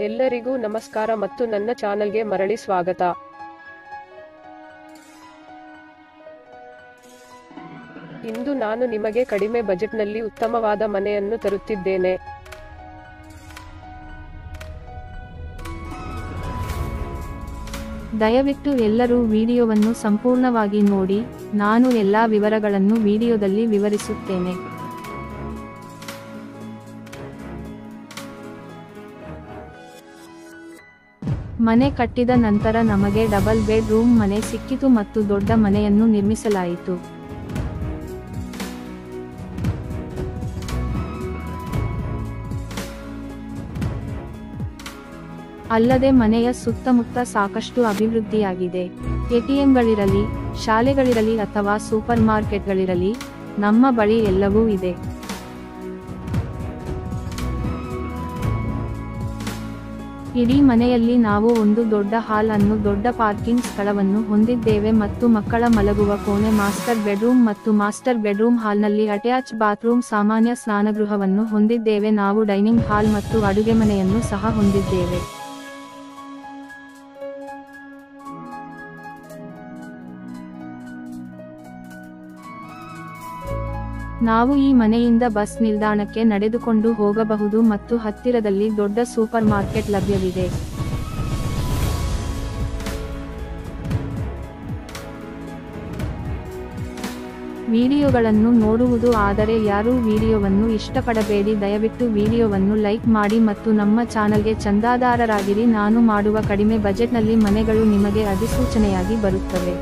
ಎಲ್ಲರಿಗೂ ನಮಸ್ಕಾರ ಮತ್ತು ನನ್ನ ಚಾನಲ್ಗೆ ಮರಳಿ ಸ್ವಾಗತ. ಇಂದು ನಾನು ನಿಮಗೆ ಕಡಿಮೆ ಬಜೆಟ್ನಲ್ಲಿ ಉತ್ತಮವಾದ ಮನೆಯನ್ನು ತರುತ್ತಿದ್ದೇನೆ. ದಯವಿಟ್ಟು ಎಲ್ಲರೂ ವಿಡಿಯೋವನ್ನು ಸಂಪೂರ್ಣವಾಗಿ ನೋಡಿ. ನಾನು ಎಲ್ಲಾ ವಿವರಗಳನ್ನು ವಿಡಿಯೋದಲ್ಲಿ ವಿವರಿಸುತ್ತೇನೆ. ಮನೆ ಕಟ್ಟಿದ ನಂತರ ನಮಗೆ ಡಬಲ್ ಬೆಡ್ ರೂಮ್ ಮನೆ ಸಿಕ್ಕಿತು ಮತ್ತು ದೊಡ್ಡ ಮನೆಯನ್ನು ನಿರ್ಮಿಸಲಾಯಿತು. ಅಲ್ಲದೆ ಮನೆಯ ಸುತ್ತಮುತ್ತ ಸಾಕಷ್ಟು ಅಭಿವೃದ್ಧಿಯಾಗಿದೆ. ಎಟಿಎಂಗಳಿರಲಿ, ಶಾಲೆಗಳಿರಲಿ ಅಥವಾ ಸೂಪರ್ ಮಾರ್ಕೆಟ್ಗಳಿರಲಿ, ನಮ್ಮ ಬಳಿ ಎಲ್ಲವೂ ಇದೆ. ಇಡೀ ಮನೆಯಲ್ಲಿ ನಾವು ಒಂದು ದೊಡ್ಡ ಹಾಲ್ ಅನ್ನು, ದೊಡ್ಡ ಪಾರ್ಕಿಂಗ್ ಸ್ಥಳವನ್ನು ಹೊಂದಿದ್ದೇವೆ ಮತ್ತು ಮಕ್ಕಳ ಮಲಗುವ ಕೋಣೆ, ಮಾಸ್ಟರ್ ಬೆಡ್ರೂಮ್ ಮತ್ತು ಮಾಸ್ಟರ್ ಬೆಡ್ರೂಮ್ ಹಾಲ್ನಲ್ಲಿ ಅಟ್ಯಾಚ್ ಬಾತ್ರೂಮ್, ಸಾಮಾನ್ಯ ಸ್ನಾನಗೃಹವನ್ನು ಹೊಂದಿದ್ದೇವೆ. ನಾವು ಡೈನಿಂಗ್ ಹಾಲ್ ಮತ್ತು ಅಡುಗೆಮನೆಯನ್ನು ಸಹ ಹೊಂದಿದ್ದೇವೆ. ನಾವು ಈ ಮನೆಯಿಂದ ಬಸ್ ನಿಲ್ದಾಣಕ್ಕೆ ನಡೆದುಕೊಂಡು ಹೋಗಬಹುದು ಮತ್ತು ಹತ್ತಿರದಲ್ಲಿ ದೊಡ್ಡ ಸೂಪರ್ ಮಾರ್ಕೆಟ್ ಲಭ್ಯವಿದೆ. ವಿಡಿಯೋಗಳನ್ನು ನೋಡುವುದು ಆದರೆ ಯಾರೂ ವಿಡಿಯೋವನ್ನು ಇಷ್ಟಪಡಬೇಡಿ. ದಯವಿಟ್ಟು ವಿಡಿಯೋವನ್ನು ಲೈಕ್ ಮಾಡಿ ಮತ್ತು ನಮ್ಮ ಚಾನಲ್ಗೆ ಚಂದಾದಾರರಾಗಿರಿ. ನಾನು ಮಾಡುವ ಕಡಿಮೆ ಬಜೆಟ್ನಲ್ಲಿ ಮನೆಗಳು ನಿಮಗೆ ಅಧಿಸೂಚನೆಯಾಗಿ ಬರುತ್ತವೆ.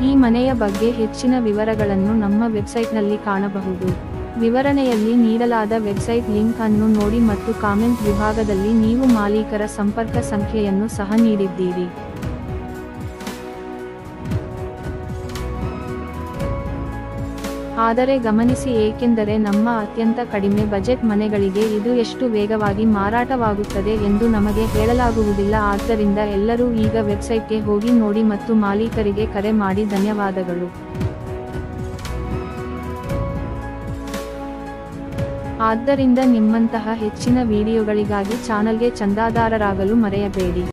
ಈ ಮನೆಯ ಬಗ್ಗೆ ಹೆಚ್ಚಿನ ವಿವರಗಳನ್ನು ನಮ್ಮ ವೆಬ್ಸೈಟ್ನಲ್ಲಿ ಕಾಣಬಹುದು. ವಿವರಣೆಯಲ್ಲಿ ನೀಡಲಾದ ವೆಬ್ಸೈಟ್ ಲಿಂಕ್ ಅನ್ನು ನೋಡಿ ಮತ್ತು ಕಾಮೆಂಟ್ ವಿಭಾಗದಲ್ಲಿ ನೀವು ಮಾಲೀಕರ ಸಂಪರ್ಕ ಸಂಖ್ಯೆಯನ್ನು ಸಹ ನೀಡಿದ್ದೀರಿ. ಆದರೆ ಗಮನಿಸಿ, ಏಕೆಂದರೆ ನಮ್ಮ ಅತ್ಯಂತ ಕಡಿಮೆ ಬಜೆಟ್ ಮನೆಗಳಿಗೆ ಇದು ಎಷ್ಟು ವೇಗವಾಗಿ ಮಾರಾಟವಾಗುತ್ತದೆ ಎಂದು ನಮಗೆ ಹೇಳಲಾಗುವುದಿಲ್ಲ. ಆದ್ದರಿಂದ ಎಲ್ಲರೂ ಈಗ ವೆಬ್ಸೈಟ್ಗೆ ಹೋಗಿ ನೋಡಿ ಮತ್ತು ಮಾಲೀಕರಿಗೆ ಕರೆ ಮಾಡಿ. ಧನ್ಯವಾದಗಳು. ಆದ್ದರಿಂದ ನಿಮ್ಮಂತಹ ಹೆಚ್ಚಿನ ವಿಡಿಯೋಗಳಿಗಾಗಿ ಚಾನಲ್ಗೆ ಚಂದಾದಾರರಾಗಲು ಮರೆಯಬೇಡಿ.